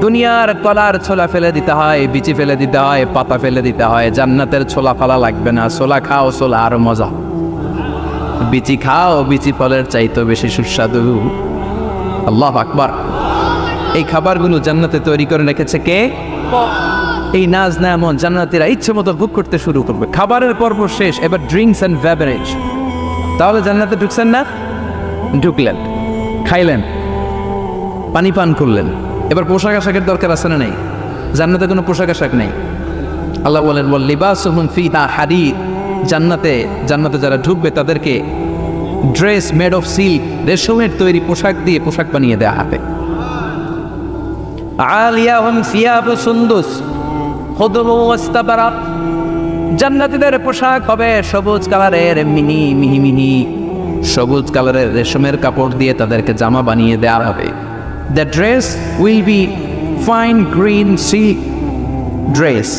দুনিয়ার কলার ছোলা ফেলে দিতে হয়, বিচি ফেলে দিতে হয়, পাতা ফেলে দিতে হয়। জান্নাতের ছোলা ফালা লাগবে না। ছোলা খাও, ছোলা আরো মজা। বিচি খাও, বিচি ফলের চাইতে বেশি সুস্বাদু। আল্লাহু আকবার। এই খাবারগুলো জান্নাতে তৈরি করে রেখেছে কে? এই নাজ নেয়ামত জান্নাতীরা ইচ্ছে মতো ভোগ করতে শুরু করবে। খাবারের পর্ব শেষ, এবার ড্রিঙ্কস অ্যান্ড বেভারেজ। তাহলে জান্নাতে ঢুকছেন না? ঢুকলেন, খাইলেন, পানি পান করলেন। এবার পোশাক আশাকের দরকার আছে না নেই? জান্নাতে কোনো পোশাক আশাক নেই। আল্লাহ বলেন ওয়াল লিবাসুহুম ফিহা হারির। জান্নাতে যারা ঢুকবে তাদেরকে ড্রেস মেড অফ সিল্ক, রেশমের তৈরি পোশাক দিয়ে পোশাক বানিয়ে দেওয়া হবে। আলিয়াহুম সিয়াবু সুন্দুস খুদরু ওয়াস্তাবারাক। জান্নাতীদের পোশাক হবে সবুজ কালারের, মিহি সবুজ কালারের রেশমের কাপড় দিয়ে তাদেরকে জামা বানিয়ে দেওয়া হবে। The dress will be fine green silk dress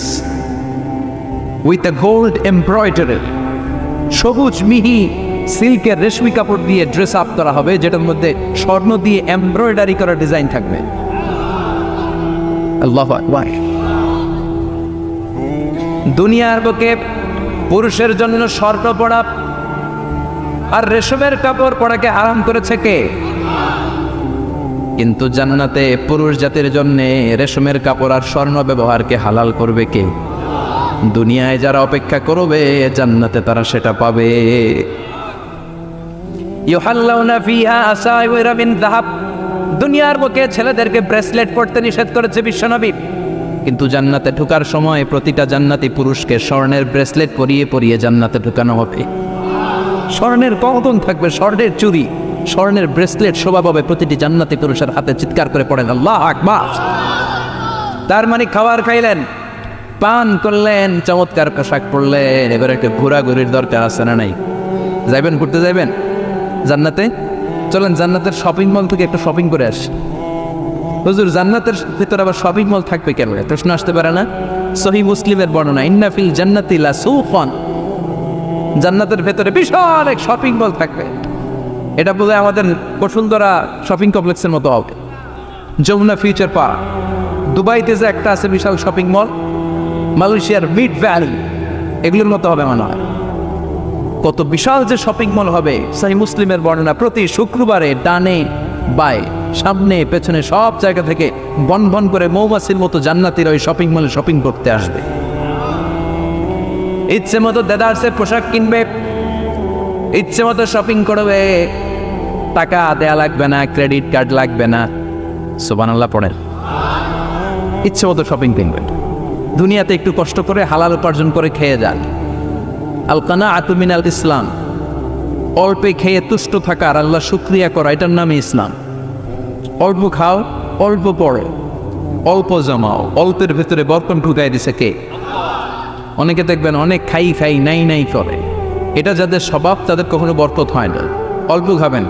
with a gold embroidery. সবুজ মিহি সিল্কের রেশমি কাপড় দিয়ে ড্রেস আপ করা হবে, যেটার মধ্যে স্বর্ণ দিয়ে এমব্রয়ডারি করা ডিজাইন থাকবে। আল্লাহু আকবার। দুনিয়ার বুকে পুরুষের জন্য স্বর্ণ পরা আর রেশমের কাপড় পরাকে হারাম করেছে কে? কিন্তু জান্নাতে পুরুষ জাতির জন্য রেশমের কাপড় আর স্বর্ণ ব্যবহারকে হালাল করবে কে? দুনিয়ায় যারা অপেক্ষা করবে, জান্নাতে তারা সেটা পাবে। ইউহাল্লাউনা ফিহা আসাইওয়ারা মিন যাহাব। দুনিয়ার বুকে ছেলেদেরকে ব্রেসলেট পরতে নিষেধ করেছে বিশ্বনবী, কিন্তু জান্নাতে ঢোকার সময় প্রতিটা জান্নাতি পুরুষকে স্বর্ণের ব্রেসলেট পরিয়ে পরিয়ে জান্নাতে ঢোকানো হবে। স্বর্ণের কঙ্কন থাকবে, স্বর্ণের চুড়ি, স্বর্ণের ব্রেসলেট শোভা পাবে প্রতিটি জান্নাতি পুরুষের হাতে। চিৎকার করে পড়েন আল্লাহু আকবার। তার মানে খাবার খাইলেন, পান করলেন, চমৎকার পোশাক পরলেন, এবার একটা ঘোরাঘুরির দরকার আছে না নাই? যাইবেন, ঘুরতে যাইবেন জান্নাতে? চলেন জান্নাতের শপিং মল থেকে একটা শপিং করে আসি। হুজুর জান্নাতের ভিতরে আবার শপিং মল থাকবে কেন? প্রশ্ন আসতে পারে না? সহিহ মুসলিমের বর্ণনা, ইন্না ফিল জান্নাতি লাসুকান, জান্নাতের ভেতরে বিশাল এক শপিং মল থাকবে। এটা বলে আমাদের বসুন্ধরা শপিং কমপ্লেক্সের মতো হবে, যমুনা ফিউচার পার্ক। দুবাইতে যে একটা আছে বিশাল শপিং মল, মালয়েশিয়ার মিড ভ্যালি, এগুলোর মতো হবে মনে হয়। কত বিশাল যে শপিং মল হবে। সহিহ মুসলিমের বর্ণনা, প্রতি শুক্রবারে ডানে বায়ে সামনে পেছনে সব জায়গা থেকে বন বন করে মৌমাছির মতো জান্নাতীরা ওই শপিং মলে শপিং করতে আসবে। ইচ্ছে মতো দেদারসে পোশাক কিনবে, ইচ্ছে মতো শপিং করবে, টাকা দেয়া লাগবে না, ক্রেডিট কার্ড লাগবে না। সুবহানাল্লাহ পড়েন। ইচ্ছে মতো শপিং কিনবেন। দুনিয়াতে একটু কষ্ট করে হালাল উপার্জন করে খেয়ে যান। আল কানাআতু মিনাল ইসলাম, অল্পে খেয়ে তুষ্ট থাকা আর আল্লাহ শুকরিয়া করা, এটার নামই ইসলাম। অল্প খাও, অল্প পড়ো, অল্প জমাও, অল্পের ভেতরে বরকত ঢুকাই দিছে কে? অনেকে দেখবেন অনেক খাই খাই নাই নাই করে, এটা যাদের স্বভাব তাদের কখনো বরকত হয় না। অল্প খাবেন,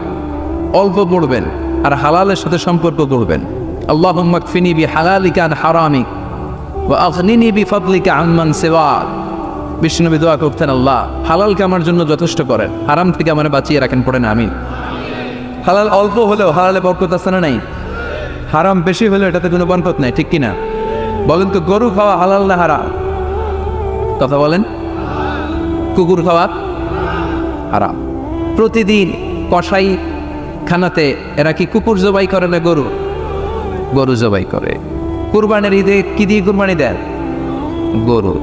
অল্প পড়বেন, আর হালালের সাথে সম্পর্ক করবেন। আল্লাহুম্মা কফিনি বিহালালিকা আন হারামিক ওয়া আগনিনি বিফাদলিকা আম্মান সিওয়াক। বিষ্ণুনবী দোয়া করতেন, আল্লাহ হালালকে আমার জন্য যথেষ্ট করেন, হারাম থেকে আমার বাঁচিয়ে রাখেন। পড়েন আমিন। হালাল অল্প হলেও হালালে বরকত আছে না নাই? হারাম বেশি হলেও এটাতে কোনো বরকত নাই, ঠিক কিনা? বলেন তো, গরু খাওয়া হালাল না হারাম? কথা বলেন। কুকুর খাওয়া হারাম। প্রতিদিন কসাই খানাতে এরা কি কুকুর জবাই করে না গরু? গরু জবাই করে। কুরবানির ঈদে কি দিয়ে কুরবানি দেন? গরু।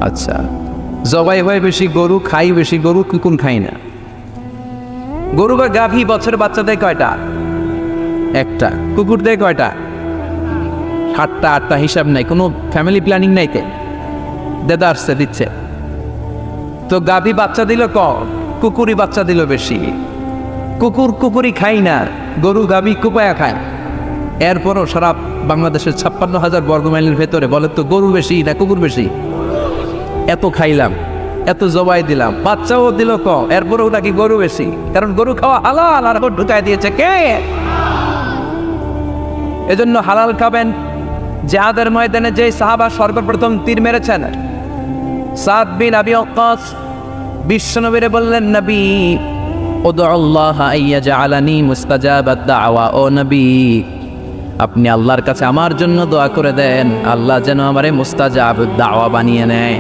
আচ্ছা, জবাই হয় বেশি গরু, খাই বেশি গরু, কুকুর খাই না। গরু বা গাভী বছরে বাচ্চা দেয় কয়টা? একটা। কুকুর দেয় কয়টা? 7টা 8টা, হিসাব নাই, কোনো ফ্যামিলি প্ল্যানিং নাই। তে দেদা আসছে দিচ্ছে তো গাভী বাচ্চা দিল কম, কুকুরই বাচ্চা দিল বেশি। কুকুরই খাই না, গরু গাভী কুপায়া খায়। এরপরও সারা বাংলাদেশের 56,000 বর্গমাইলের ভেতরে বলেন তো, গরু বেশি না কুকুর বেশি? এত খাইলাম, এত জবাই দিলাম, বাচ্চাও দিল কম, এরপরেও নাকি গরু বেশি। কারণ গরু খাওয়া হালাল, আর ঢুকাই দিয়েছে কে? এজন্য হালাল খাবেন। জিহাদের ময়দানে যে সাহাবা সর্বপ্রথম তীর মেরেছেন, সাদ বিন আবি ওয়াক্কাস, বিশ্বনবীরে বললেন, নবী উদউল্লাহ আইয়াজআলানি মুস্তাজাবাদ দাওয়া। ও নবী, আপনি আল্লাহর কাছে আমার জন্য দোয়া করে দেন, আল্লাহ যেন আমারে মুস্তাজাবুদ দাওয়া বানিয়ে নেয়।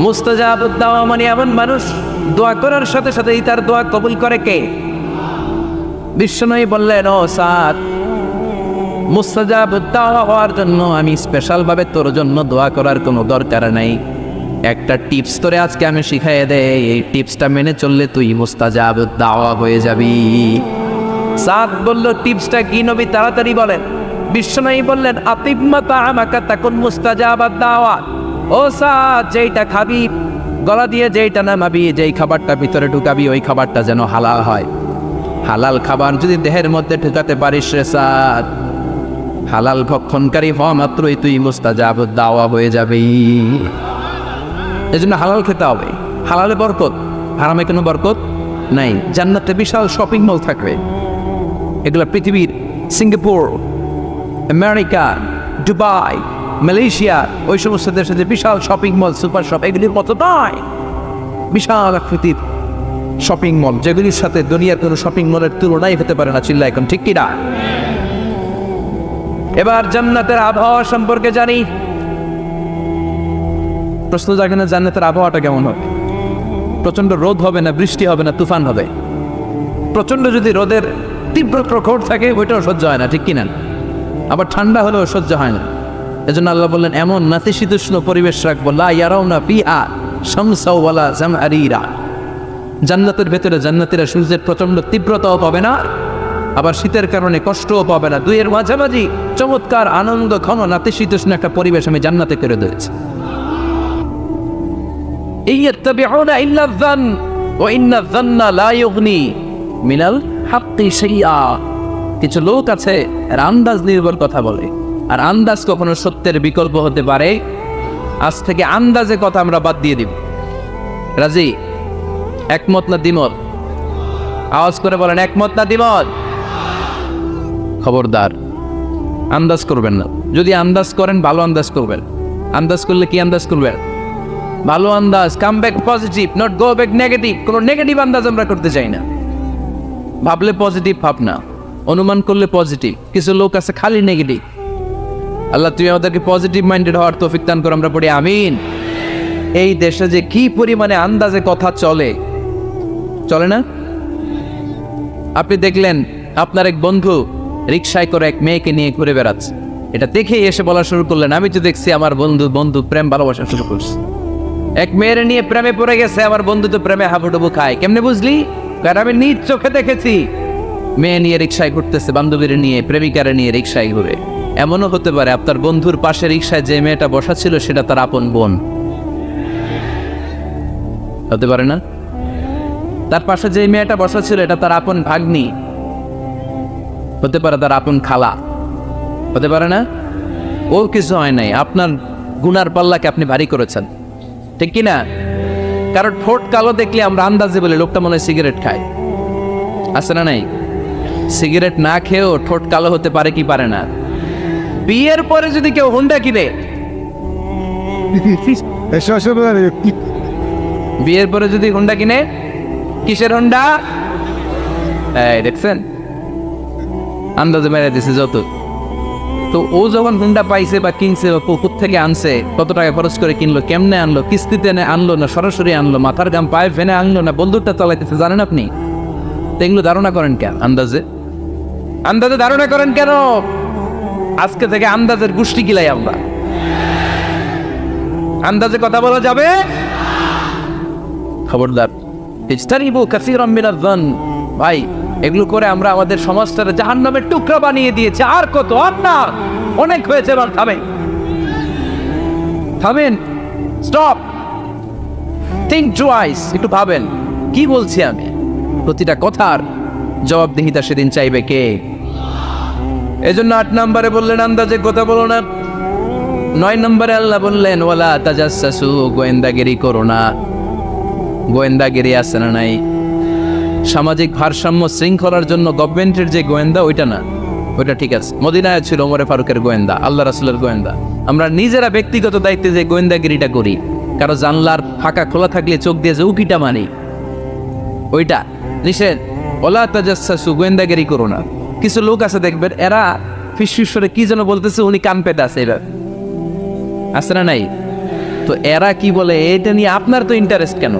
মুস্তাজাবুদ দাওয়া মানে এমন মানুষ দোয়া করার সাথে সাথেই তার দোয়া কবুল করে কে? বিশ্বনবী বললেন, ও সাদ, মুস্তাজাবুদ দাওয়া হওয়ার জন্য আমি স্পেশাল ভাবে তোর জন্য দোয়া করার কোনো দরকার নাই। একটা টিপস তোরে আজকে আমি শিখাইয়ে দেই, এই টিপসটা মেনে চললে তুই মুস্তাজাবুদ দাওয়া হয়ে যাবি। সাদ বলল, টিপসটা কি নবী? তাড়াতাড়ি বলেন। বিশ্বনবী বললেন, আতিম্মা তাআমাকা তাকুন মুস্তাজাবাদ দাওয়া। ও সাদ, যেইটা খাবি গলা দিয়ে, যেইটা নামাবি, যেই খাবারটা ভিতরে ঢুকাবি, ওই খাবারটা যেন হালাল হয়। হালাল খাবার যদি দেহের মধ্যে ঢুকাতে পারিস রে সাদ, হালাল ভক্ষণকারী হওয়া মাত্রই তুই মুস্তাজাবুদ দাওয়া হয়ে যাবি। এজন্য হালাল খেতে হবে। হালালে বরকত, হারামে কোনো বরকত নাই। জান্নাতে বিশাল শপিং মল থাকবে। এগুলো পৃথিবীর সিঙ্গাপুর, আমেরিকা, দুবাই, মালয়েশিয়া, ওই সমস্ত দেশে যে বিশাল শপিং মল, সুপার শপ, এগুলির মতো নয়। বিশাল আকৃতির শপিং মল, যেগুলির সাথে দুনিয়ার কোনো শপিং মলের তুলনাই হতে পারে না। চিল্লা এখন ঠিক কিনা? এবার জান্নাতের আবহাওয়া সম্পর্কে জানি। প্রশ্ন জাগে না, জান্নাতের আবহাওয়াটা কেমন হবে? প্রচন্ড রোদ হবে না, বৃষ্টি হবে না, তুফান হবে? প্রচন্ড যদি রোদের তীব্র প্রখর থাকে, ওইটাও সহ্য হয় না, ঠিক কিনা? আবার ঠান্ডা হলেও সহ্য হয় না। এজন্য আল্লাহ বললেন, এমন নাতিশীতোষ্ণ পরিবেশ রাখবো, লা ইয়ারাউনা ফিহা শামসাও ওয়ালা জামহারিরা। জান্নাতের ভেতরে জান্নাতীরা সূর্যের প্রচন্ড তীব্রতাও পাবে না, আবার শীতের কারণে কষ্টও পাবে না। দুইয়ের মাঝামাঝি চমৎকার আনন্দ ঘন নাতিশীতোষ্ণ একটা পরিবেশ আমি জান্নাতে করে দিয়েছি। ইয়াত্তাবিউনা ইল্লা যান ওয়া ইন্না যান্না লা ইউগনি মিনাল হাক্কি শাইআ। কিছু লোক আছে এরা আন্দাজ নির্ভর কথা বলে, আর আন্দাজ কখনো সত্যের বিকল্প হতে পারে। আজ থেকে আন্দাজে কথা আমরা বাদ দিয়ে দিব। রাজি? একমত না দ্বিমত? আওয়াজ করে বলেন, একমত না দ্বিমত? খবরদার আন্দাজ করবেন না। যদি আন্দাজ করেন ভালো আন্দাজ করবেন। আন্দাজ করলে কি আন্দাজ করবেন? ভালো আন্দাজ। Come back positive, not go back negative. কোনো নেগেটিভ আন্দাজ আমরা করতে চাই না। ভাবলে পজিটিভ ভাবনা, অনুমান করলে পজিটিভ। কিছু লোক আছে খালি নেগেটিভ। আল্লাহ তুই আমাদেরকে পজিটিভ মাইন্ডেড হওয়ার তৌফিক দান কর, আমরা পড়ি আমিন। এই দেশে যে কি পরিমাণে আন্দাজে কথা চলে, চলে না? আপনি দেখলেন আপনার এক বন্ধু রিকশায় করে এক মেয়েকে নিয়ে ঘুরে বেড়াচ্ছে, এটা দেখেই এসে বলা শুরু করলেন, আমি তো দেখছি আমার বন্ধু প্রেম ভালোবাসা শুরু করছে, এক মেয়ের নিয়ে প্রেমে পড়ে গেছে, আমার বন্ধু তো প্রেমে হাবুডুবু খায়। কেমনে বুঝলি? কারণ আমি নিজ চোখে দেখেছি। মেয়ে নিয়ে রিকশায় ঘুরতেছে, বান্ধবীর নিয়ে, প্রেমিকারে নিয়ে রিকশায় ঘুরে। এমনও হতে পারে আপনার বন্ধুর পাশে রিকশায় যে মেয়েটা বসা ছিল সেটা তার আপন বোন, হতে পারে না? তার পাশে যে মেয়েটা বসা ছিল এটা তার আপন ভাগ্নি, হতে পারে তার আপন খালা, হতে পারে না? ও কিছু হয় নাই, আপনার গুনার পাল্লাকে আপনি ভারী করেছেন, ঠিক কি না? কারণ ঠোঁট কালো দেখলে আমরা আন্দাজে বলে লোকটা মনে হয় সিগারেট খায়, আছে না নাই? সিগারেট না খেয়েও ঠোঁট কালো হতে পারে কি পারে না? বিয়ের পরে যদি কেউ হুন্ডা কিনে, বিয়ের পরে যদি হুন্ডা কিনে, কিসের হুন্ডা? এই দেখছেন, আন্দাজে মেরে দিছে যত। তো ও যখন হুন্ডা পাইছে বা কিনছে বা পুকুর থেকে আনছে, কত টাকা খরচ করে কিনলো, কেমনে আনলো, কিস্তিতে আনলো না সরাসরি আনলো, মাথার গাম পায়ে ফেনে আনলো না বন্দুকটা চালাইতেছে, জানেন আপনি? এগুলো ধারণা করেন কেন? আন্দাজে ধারণা করেন কেন? আজকে থেকে আন্দাজের গোষ্ঠী গিলাই আমরা। আন্দাজে কথা বলা যাবে? খবরদার। ইজতানিবু কাসীরাম মিনাজ যান। ভাই, এগুলো করে আমরা আমাদের সমাজটারে জাহান্নামের টুকরা বানিয়ে দিয়েছি। আর কত? আর না, অনেক হয়েছে। এবার থামেন, স্টপ, থিঙ্ক টুয়াইস। একটু ভাবেন কি বলছি আমি। প্রতিটা কথার জবাবদিহিতা সেদিন চাইবে কে? এজন্য 8 নম্বরে বললেন আন্দাজে কথা বলো না। 9 নম্বরে আল্লাহ বললেন ওয়ালা তাজাসসু, গোয়েন্দাগিরি করো না। গোয়েন্দাগিরি আছে না নাই? সামাজিক ভারসাম্য শৃঙ্খলার জন্য গভর্নমেন্টের যে গোয়েন্দা, ওইটা না, ওইটা ঠিক আছে। মদিনায় ছিল ওমরে ফারুকের গোয়েন্দা, আল্লাহ রাসূলের গোয়েন্দা। আমরা নিজেরা ব্যক্তিগত দায়িত্বে যে গোয়েন্দাগিরিটা করি, কারো জানলার ফাঁকা খোলা থাকলে চোখ দিয়ে যে উকিটা মানি, ওইটা নিষেধ। ওলা তাজাসসু, গোয়েন্দাগিরি করো না। কিছু লোক আছে দেখবেন, এরা ফিসফিসরে কি যেন বলতেছে, উনি কান পেতে আছে, এবার আছে না নাই? তো এরা কি বলে এটা নিয়ে আপনার তো ইন্টারেস্ট কেন?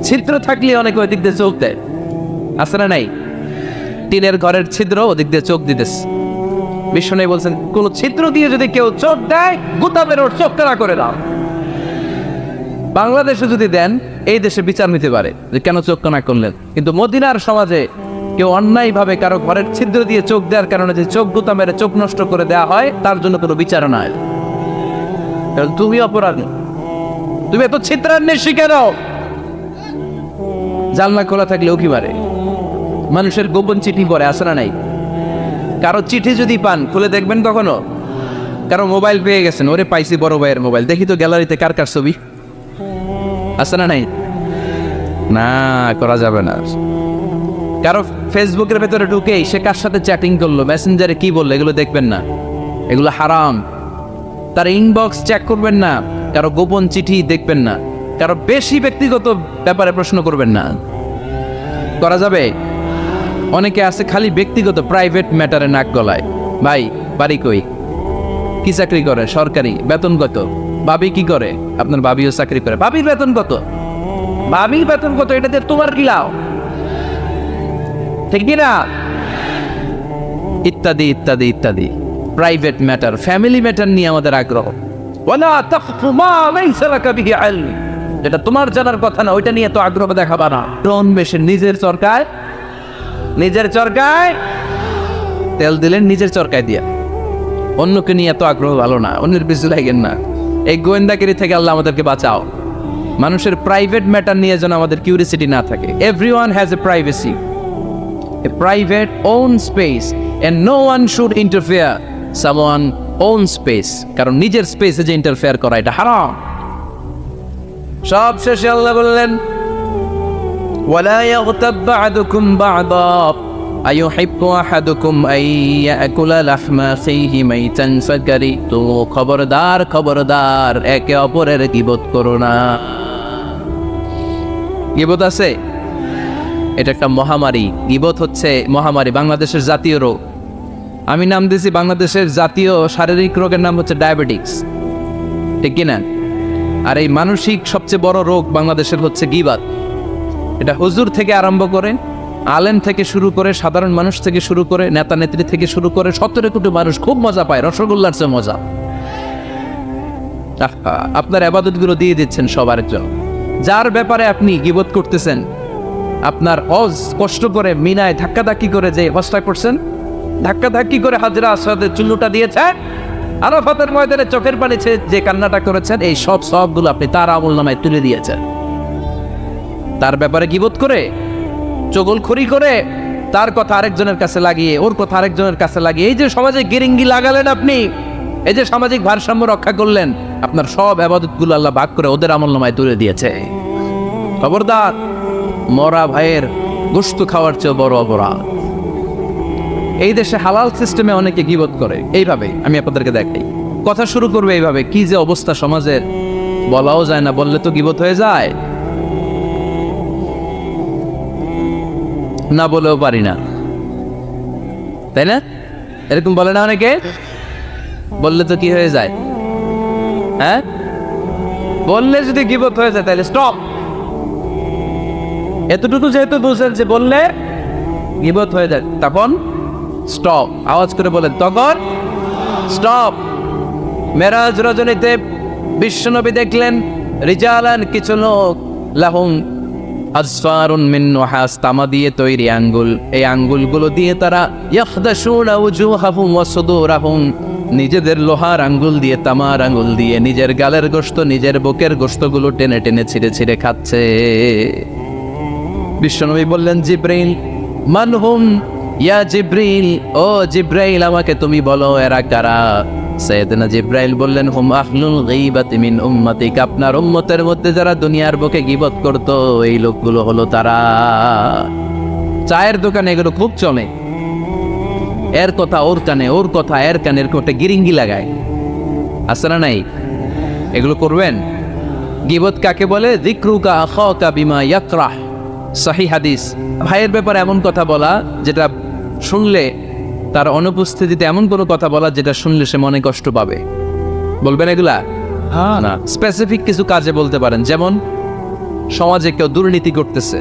ছিদ্র থাকলে অনেকে ওই দিক দিয়ে চোখ দেয়, আছে না নাই? টিনের ঘরের ছিদ্র, ওদিক দিয়ে চোখ দিতেছে। বিষ্ণু বলছেন কোন ছিদ্র দিয়ে যদি কেউ চোখ দেয়, গুতাবের ওর চোখ কানা করে দাও। বাংলাদেশে যদি দেন, এই দেশে বিচার নিতে পারে যে কেন চোখ কানা করলেন। কিন্তু মদিনার সমাজে কেউ অন্যায় ভাবে কারো ঘরের ছিদ্র দিয়ে চোখ দেওয়ার কারণে যে চোখ গুতা মেরে চোখ নষ্ট করে দেওয়া হয়, তার জন্য কোনো বিচার নাই। তুমি অপরাধী, তুমি এত ছিদ্রান্বেষী কেন? জানলা খোলা থাকলে উকি মারে, মানুষের গোপন চিঠি পড়ে, আসে না নাই? কারো চিঠি যদি পান, খুলে দেখবেন কখনো? কারো মোবাইল পেয়ে গেছেন, ওরে পাইছি বড় ভাইয়ের মোবাইল, দেখি তো গ্যালারিতে কার কার ছবি, আসে না নাই? না, করা যাবে না। কারো ফেসবুকের ভেতরে ঢুকে সে কার সাথে চ্যাটিং করলো, মেসেঞ্জারে কি বললো, এগুলো দেখবেন না, এগুলো হারাম। তার ইনবক্স চেক করবেন না, কারো গোপন চিঠি দেখবেন না, কারো বেশি ব্যক্তিগত ব্যাপারে প্রশ্ন করবেন না। করা যাবে? অনেকে আছে খালি ব্যক্তিগত প্রাইভেট ম্যাটারে নাক গলায়। ভাই, বাড়ি কই, কি চাকরি করে, সরকারি, বেতন কত? ভাবি কি করে? আপনার ভাবিও চাকরি করে, ভাবির বেতন কত? ভাবির বেতন কত? এটাতে তোমার কি লাভ? ঠিক না? ইত্যাদি ইত্যাদি ইত্যাদি প্রাইভেট ম্যাটার, ফ্যামিলি ম্যাটার নিয়ে আমাদের আগ্রহ। ওয়ালা তাকফু মা লাইসা লাকা বিহি ইলম, যেটা তোমার জানার কথা না, ওইটা নিয়ে তো আগ্রহ দেখাবা না। ডন বেশে নিজের সরকার নিজের চরকায় তেল দিলেন, নিজের চরকায় দিয়া। অন্যকে নিয়ে এত আগ্রহ ভালো না, অন্যের পিছু লাগেন না। এই গোয়েন্দাগিরি থেকে আল্লাহ আমাদেরকে বাঁচাও। মানুষের প্রাইভেট ম্যাটার নিয়ে যেন আমাদের কিউরিসিটি না থাকে। Everyone has a privacy, a private own space, and no one should interfere someone own space. কারণ নিজের স্পেসে যে ইন্টারফেয়ার করা এটা হারাম। সব শেষে আল্লাহ বললেন, ওয়ালা ইয়াগতাব বা'দুকুম বা'দা আইয়ুহিব্বু আহাদুকুম আন ইয়াকুলা লাহমা আখিহি মাইতান ফাকারিহতুমু। খবরদার খবরদার, একে অপরের গীবত করো না। গীবত আছে, এটা একটা মহামারী। গীবত হচ্ছে মহামারী, বাংলাদেশের জাতীয় রোগ। আমি নাম দিয়েছি বাংলাদেশের জাতীয় শারীরিক রোগের নাম হচ্ছে ডায়াবেটিক্স, ঠিক কিনা? আর এই মানসিক সবচেয়ে বড় রোগ বাংলাদেশের হচ্ছে গীবত। এটা হুজুর থেকে আরম্ভ করে, আলেম থেকে শুরু করে, সাধারণ মানুষ থেকে শুরু করে, নেতা নেত্রী থেকে শুরু করে 17 কোটি মানুষ খুব মজা পায়, রসগোল্লার চেয়ে মজা। আপনার ইবাদতগুলো দিয়ে দিচ্ছেন সবার জন্য। যার ব্যাপারে আপনি গীবত করতেছেন, আপনার হজ কষ্ট করে মিনায় ধাক্কাধাক্কি করে যে হজটা করছেন, ধাক্কাধাক্কি করে হাজরা আসওয়াদের চুল্লুটা দিয়েছেন, আরাফাতের ময়দানে চোখের পানি যে কান্নাটা করেছেন, এই সব সবগুলো আপনি তার আমলনামায় তুলে দিয়েছেন। তার ব্যাপারে গীবত করে, চগলখড়ি করে, তার কথা আরেকজনের কাছে লাগিয়ে, ওর কথা আরেকজনের কাছে লাগিয়ে, এই যে সমাজে গিরিঙ্গি লাগালেন আপনি, এই যে সামাজিক ভারসাম্য রক্ষা করলেন, আপনার সব ইবাদতগুলো আল্লাহ ভাগ করে ওদের আমলনামায় তুলে দিয়েছে। খবরদার, মরা ভাইয়ের গোশত খাওয়ার চেয়ে বড় অপরাধ। এই দেশে হালাল সিস্টেমে অনেকে গীবত করে এইভাবে। আমি আপনাদেরকে দেখাই, কথা শুরু করবে এইভাবে। কি যে অবস্থা সমাজের, বলাও যায় না, বললে তো গীবত হয়ে যায়, না বলেও পারি না, তাই না? এরকম বলে না অনেকে? বললে তো কি হয়ে যায়? হ্যাঁ, বললে যদি গীবত হয়ে যায় তাহলে স্টপ। এতটুকু যেহেতু বুঝেন যে বললে গীবত হয়ে যায়, তখন স্টপ। আওয়াজ করে বলেন, তখন স্টপ। মেরাজ রজনীতে বিশ্বনবী দেখলেন রিজালান, কিছু লোক, লাহুম আসফারুন মিন নুহাস, তামা দিয়ে তৈরি আঙ্গুল। এই আঙ্গুলগুলো দিয়ে তারা ইয়াখদাশুনা উজুহাহুম ওয়া সুদুরাহুম, নিজেদের লোহার আঙ্গুল দিয়ে, তামার আঙ্গুল দিয়ে নিজের গালের গোশত, নিজের বুকের গোশতগুলো টেনে টেনে ছিঁড়ে ছিঁড়ে খাচ্ছে। বিশ্বনবী বললেন, জিব্রাইল, মানহুম ইয়া জিব্রাইল, ও জিব্রাইল আমাকে তুমি বলো এরা কারা? সাইয়েদনা জিব্রাইল বললেন, হুম আহলুল গীবাতি মিন উম্মতিক, আপনার উম্মতের মধ্যে যারা দুনিয়ার বুকে গীবত করতো, এই লোকগুলো হলো তারা। চায়ের দোকানে এগুলো খুব চলে, এর কথা ওর কানে, ওর কথা এর কানের কোটে গিরিঙ্গি লাগায়, আছে না নাই? এগুলো করবেন। গীবত কাকে বলে? যিকরুকা আখাকা বিমা ইয়াকরাহ, সহিহ হাদিস। ভাইয়ের ব্যাপারে এমন কথা বলা যেটা শুনলে, তার অনুপস্থিতিতে এমন কোনো কথা বলা যেটা শুনলে সে মনে কষ্ট পাবে। বলবেন এগুলা? না, স্পেসিফিক কিছু কাজে বলতে পারেন। যেমন সমাজে কেউ দুর্নীতি করতেছে,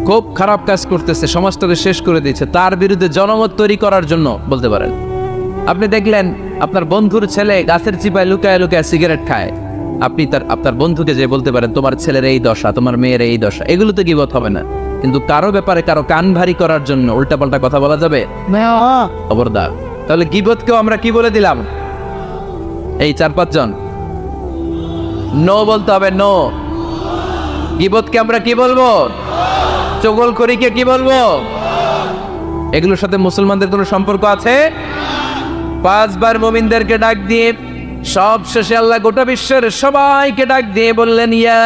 খুব খারাপ কাজ করতেছে, সমাজটাকে শেষ করে দিয়েছে, তার বিরুদ্ধে জনমত তৈরি করার জন্য বলতে পারেন। আপনি দেখলেন আপনার বন্ধুর ছেলে গাছের চিপায় লুকায় লুকায় সিগারেট খায়, আপনি আপনার বন্ধুকে যে বলতে পারেন, তোমার ছেলের এই দশা, তোমার মেয়ের এই দশা। এগুলো তো গীবত হবে না, কিন্তু কারো ব্যাপারে কারো কান ভারী করার জন্য উল্টাপাল্টা কথা বলা যাবে? খবরদার। তাহলে গীবতকেও আমরা কি বলে দিলাম? এই 4-5 জন নো বলতে হবে, নো। গীবতকে আমরা কি বলবো? চগলখড়িকে কি বলবো? এগুলোর সাথে মুসলমানদের কোনো সম্পর্ক আছে? 5 বার মুমিনদেরকে ডাক দিয়ে সব শেষে আল্লাহ গোটা বিশ্বের সবাইকে ডাক দিয়ে বললেন, ইয়া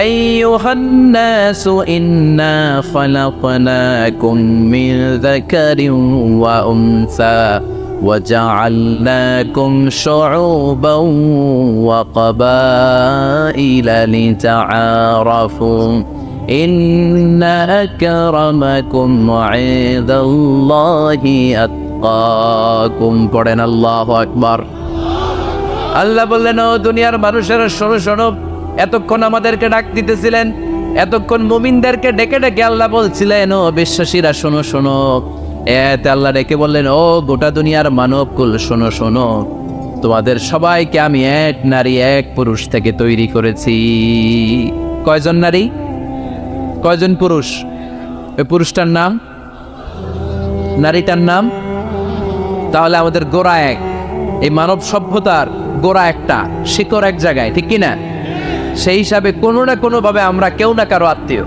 আইয়ুহান নাসু ইন্না খালাকনাকুম মিন যাকারিন ওয়া উনসা ওয়া জাআলনাকুম শুউবান ওয়া ক্বাবাইলা লিতাআরাফু ইন্না আকরামাকুম ইনদাল্লাহি আতকাকুম। পড়েন আল্লাহু আকবার। আল্লাহ বললেন, ও দুনিয়ার মানুষেরা শোনো শোনো, এতক্ষণ আমাদেরকে ডাক দিতেছিলেন, এতক্ষণ মুমিনদেরকে ডেকে ডেকে আল্লাহ বলছিলেন, ও বিশ্বাসীরা শোনো শোনো। এতে আল্লাহ ডেকে বললেন, ও গোটা দুনিয়ার মানবকুল শোনো শোনো, তোমাদের সবাইকে আমি এক নারী এক পুরুষ থেকে তৈরি করেছি। কয়জন নারী, কয়জন পুরুষ? ওই পুরুষটার নাম নারীটার নাম? তাহলে আমাদের গোড়া এক, এই মানব সভ্যতার গোড়া একটা, শিকড় এক জায়গায়, ঠিক কিনা? সেই হিসাবে কোনো না কোনো ভাবে আমরা কেউ না কারো আত্মীয়,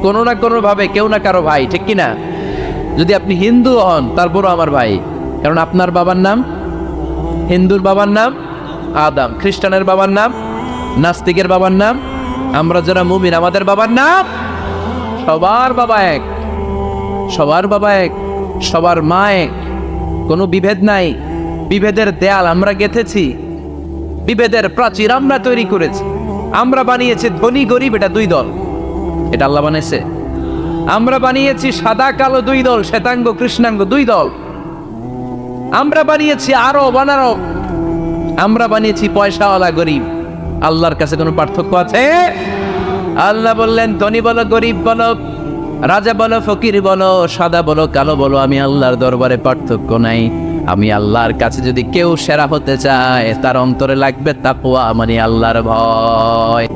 কোনো না কোনো ভাবে কেউ না কারো ভাই, ঠিক কিনা? যদি আপনি হিন্দু হন তারপরও আমার ভাই, কারণ আপনার বাবার নাম, হিন্দুর বাবার নাম আদম, খ্রিস্টানের বাবার নাম, নাস্তিকের বাবার নাম, আমরা যারা মুমিন আমাদের বাবার নাম, সবার বাবা এক, সবার বাবা এক, সবার মা এক, কোনো বিভেদ নাই। বিভেদের দেয়াল আমরা গেঁথেছি, বিভেদের প্রাচীর আমরা তৈরি করেছি, আমরা বানিয়েছি ধনী গরিব এটা দুই দল, এটা আল্লাহ বানিয়েছে। আমরা বানিয়েছি সাদা কালো দুই দল, শ্বেতাঙ্গ কৃষ্ণাঙ্গ দুই দল, আমরা বানিয়েছি আরব অনারব, আমরা বানিয়েছি পয়সাওয়ালা গরিব। আল্লাহর কাছে কোনো পার্থক্য আছে? আল্লাহ বললেন ধনী বলো গরিব বলো, রাজা বলো ফকির বলো, সাদা বলো কালো বলো, আমি আল্লাহর দরবারে পার্থক্য নাই। আমি আল্লাহর কাছে যদি কেউ সেরা হতে চায় তার অন্তরে লাগবে তাকওয়া, মানে আল্লাহর ভয়।